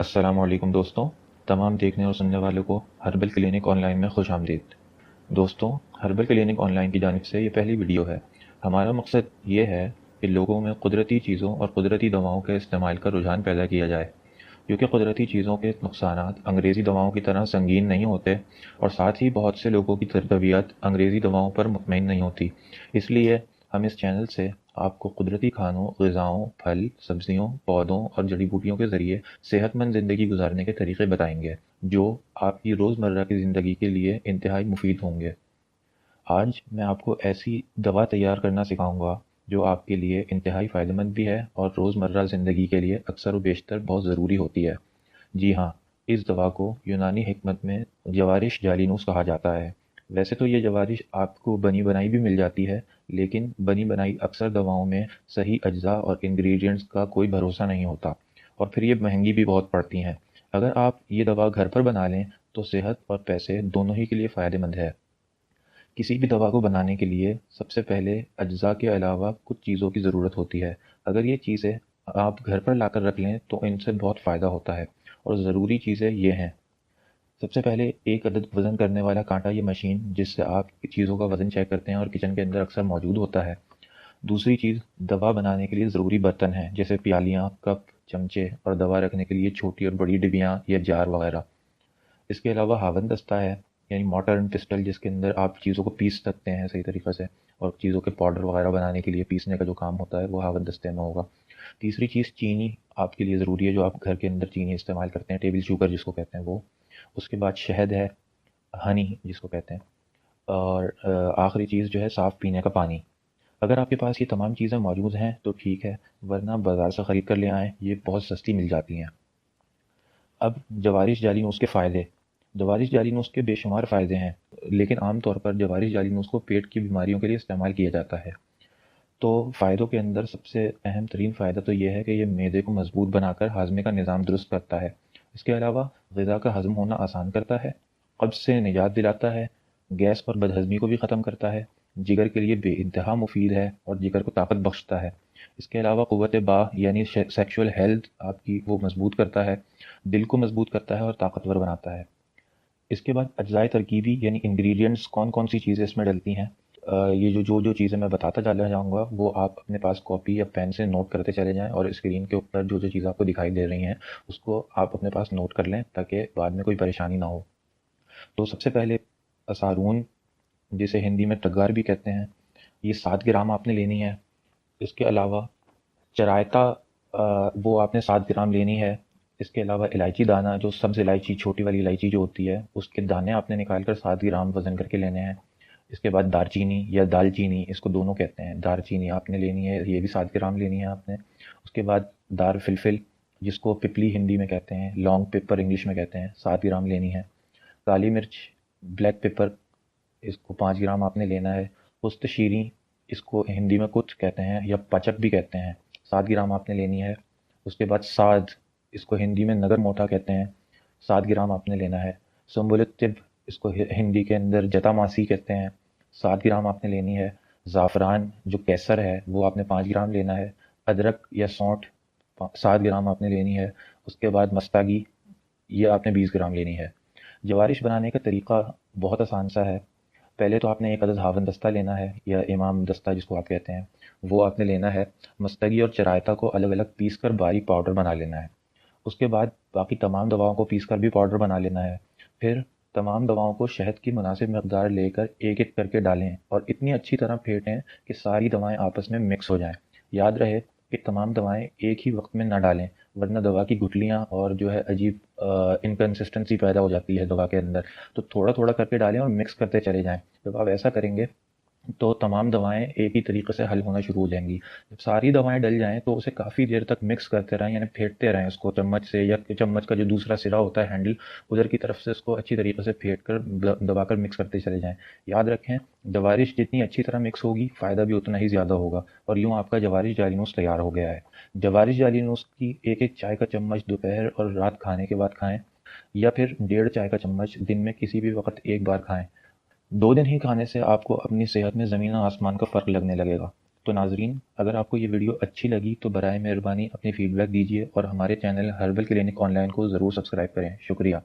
अस्सलाम वालेकुम दोस्तों। तमाम देखने और सुनने वालों को हर्बल क्लिनिक ऑनलाइन में खुश आमदीद। दोस्तों, हर्बल क्लिनिक ऑनलाइन की जानिब से ये पहली वीडियो है। हमारा मकसद ये है कि लोगों में कुदरती चीज़ों और कुदरती दवाओं के इस्तेमाल का रुझान पैदा किया जाए, क्योंकि कुदरती चीज़ों के नुकसानात अंग्रेज़ी दवाओं की तरह संगीन नहीं होते और साथ ही बहुत से लोगों की तबीयत अंग्रेज़ी दवाओं पर मुतमईन नहीं होती। इसलिए हम इस चैनल से आपको कुदरती खानों, ग़िज़ाओं, फल, सब्ज़ियों, पौधों और जड़ी बूटियों के ज़रिए सेहतमंद ज़िंदगी गुजारने के तरीक़े बताएंगे, जो आपकी रोज़मर्रा की ज़िंदगी के लिए इंतहाई मुफीद होंगे। आज मैं आपको ऐसी दवा तैयार करना सिखाऊंगा जो आपके लिए इंतहाई फ़ायदेमंद भी है और रोज़मर्रा ज़िंदगी के लिए अक्सर व बेशतर बहुत ज़रूरी होती है। जी हाँ, इस दवा को यूनानी हिकमत में जवारिश जालिनूस कहा जाता है। वैसे तो ये जवारिश आपको बनी बनाई भी मिल जाती है, लेकिन बनी बनाई अक्सर दवाओं में सही अज्जा और इंग्रेडिएंट्स का कोई भरोसा नहीं होता और फिर ये महंगी भी बहुत पड़ती हैं। अगर आप ये दवा घर पर बना लें तो सेहत और पैसे दोनों ही के लिए फ़ायदेमंद है। किसी भी दवा को बनाने के लिए सबसे पहले अज्जा के अलावा कुछ चीज़ों की ज़रूरत होती है। अगर ये चीज़ें आप घर पर लाकर रख लें तो इनसे बहुत फ़ायदा होता है और ज़रूरी चीज़ें ये हैं। सबसे पहले एक अदद वज़न करने वाला कांटा, ये मशीन जिससे आप चीज़ों का वज़न चेक करते हैं और किचन के अंदर अक्सर मौजूद होता है। दूसरी चीज़, दवा बनाने के लिए ज़रूरी बर्तन हैं, जैसे प्यालियाँ, कप, चमचे और दवा रखने के लिए छोटी और बड़ी डिबियाँ या जार वगैरह। इसके अलावा हावन दस्ता है, यानी मॉर्टर एंड पिस्टल, जिसके अंदर आप चीज़ों को पीस सकते हैं सही तरीक़े से, और चीज़ों के पाउडर वगैरह बनाने के लिए पीसने का जो काम होता है वो हावन दस्ते में होगा। तीसरी चीज़, चीनी आपके लिए ज़रूरी है, जो आप घर के अंदर चीनी इस्तेमाल करते हैं, टेबल शुगर जिसको कहते हैं वो। उसके बाद शहद है, हनी जिसको कहते हैं, और आखिरी चीज़ जो है साफ़ पीने का पानी। अगर आपके पास ये तमाम चीज़ें मौजूद हैं तो ठीक है, वरना बाज़ार से ख़रीद कर ले आएँ, ये बहुत सस्ती मिल जाती हैं। अब जवारिश जालिनूस के फ़ायदे। जवारिश जालिनूस के बेशुमार फ़ायदे हैं, लेकिन आम तौर पर जवारिश जालिनूस को पेट की बीमारियों के लिए इस्तेमाल किया जाता है। तो फ़ायदों के अंदर सबसे अहम तरीन फ़ायदा तो ये है कि ये मैदे को मज़बूत बनाकर हाज़मे का निज़ाम दुरुस्त करता है। इसके अलावा ग़िज़ा का हज़म होना आसान करता है, कब्ज़ से निजात दिलाता है, गैस और बदहज़मी को भी ख़त्म करता है, जिगर के लिए बेइंतहा मुफ़ीद है और जिगर को ताकत बख्शता है। इसके अलावा क़ुव्वत बाह यानी सेक्सुअल हेल्थ आपकी वो मज़बूत करता है, दिल को मज़बूत करता है और ताकतवर बनाता है। इसके बाद अज्जाए तरकीबी यानी इंग्रेडिएंट्स कौन-कौन सी चीज़ें इसमें डलती हैं। ये जो चीज़ें मैं बताता चला जाऊँगा वो आप अपने पास कॉपी या पेन से नोट करते चले जाएँ, और स्क्रीन के ऊपर जो चीज़ें आपको दिखाई दे रही हैं उसको आप अपने पास नोट कर लें, ताकि बाद में कोई परेशानी ना हो। तो सबसे पहले असारून, जिसे हिंदी में टग्गार भी कहते हैं, ये 7 ग्राम आपने लेनी है। इसके अलावा चरायता, वो आपने 7 ग्राम लेनी है। इसके अलावा इलायची दाना, जो सब्ज़ इलायची, छोटी वाली इलायची जो होती है, उसके दाने आपने निकाल कर 7 ग्राम वज़न करके लेने हैं। इसके बाद दारचीनी या दालचीनी, इसको दोनों कहते हैं, दारचीनी आपने लेनी है, ये भी 7 ग्राम लेनी है आपने। उसके बाद दार फिलफिल, जिसको पिपली हिंदी में कहते हैं, लॉन्ग पेपर इंग्लिश में कहते हैं, 7 ग्राम लेनी है। काली मिर्च, ब्लैक पेपर, इसको 5 ग्राम आपने लेना है। पुस्त शीरी, इसको हिंदी में कुछ कहते हैं या पचक भी कहते हैं, 7 ग्राम आपने लेनी है। उसके बाद साद, इसको हिंदी में नगर मोटा कहते हैं, 7 ग्राम आपने लेना है। सुंबुलत तिब, इसको हिंदी के अंदर जटामासी कहते हैं, 7 ग्राम आपने लेनी है। ज़ाफ़रान जो केसर है वो आपने 5 ग्राम लेना है। अदरक या सौंठ 7 ग्राम आपने लेनी है। उसके बाद मस्तागी, ये आपने 20 ग्राम लेनी है। जवारिश बनाने का तरीका बहुत आसान सा है। पहले तो आपने एक अदद हावन दस्ता लेना है, या इमाम दस्ता जिसको आप कहते हैं, वो आपने लेना है। मस्तगी और चरायता को अलग अलग पीस कर बारीक पाउडर बना लेना है। उसके बाद बाकी तमाम दवाओं को पीस कर भी पाउडर बना लेना है। फिर तमाम दवाओं को शहद की मुनासिब मकदार लेकर एक एक करके डालें और इतनी अच्छी तरह फेंटें कि सारी दवाएं आपस में मिक्स हो जाएं। याद रहे कि तमाम दवाएं एक ही वक्त में ना डालें, वरना दवा की गुठलियाँ और जो है अजीब इनकन्सिस्टेंसी पैदा हो जाती है दवा के अंदर। तो थोड़ा थोड़ा करके डालें और मिक्स करते चले जाएं। जब आप ऐसा करेंगे तो तमाम दवाएं एक ही तरीके से हल होना शुरू हो जाएंगी। जब सारी दवाएं डल जाएं तो उसे काफ़ी देर तक मिक्स करते रहें, यानी फेंटते रहें उसको चम्मच से, या चम्मच का जो दूसरा सिरा होता है हैंडल, उधर की तरफ से उसको अच्छी तरीके से फेंट कर दबाकर मिक्स करते चले जाएं। याद रखें, जवारिश जितनी अच्छी तरह मिक्स होगी फ़ायदा भी उतना ही ज़्यादा होगा, और यूँ आपका जवारिश जालिनूस तैयार हो गया है। जवारिश जालिनूस की एक एक चाय का चम्मच दोपहर और रात खाने के बाद खाएँ, या फिर 1.5 चाय का चम्मच दिन में किसी भी वक्त एक बार खाएँ। 2 दिन ही खाने से आपको अपनी सेहत में ज़मीन और आसमान का फ़र्क लगने लगेगा। تو ناظرین، اگر آپ کو یہ ویڈیو اچھی لگی تو برائے مہربانی اپنی فیڈ بیک دیجیے اور ہمارے channel herbal clinic on line کو ضرور سبسکرائب کریں۔ شکریہ۔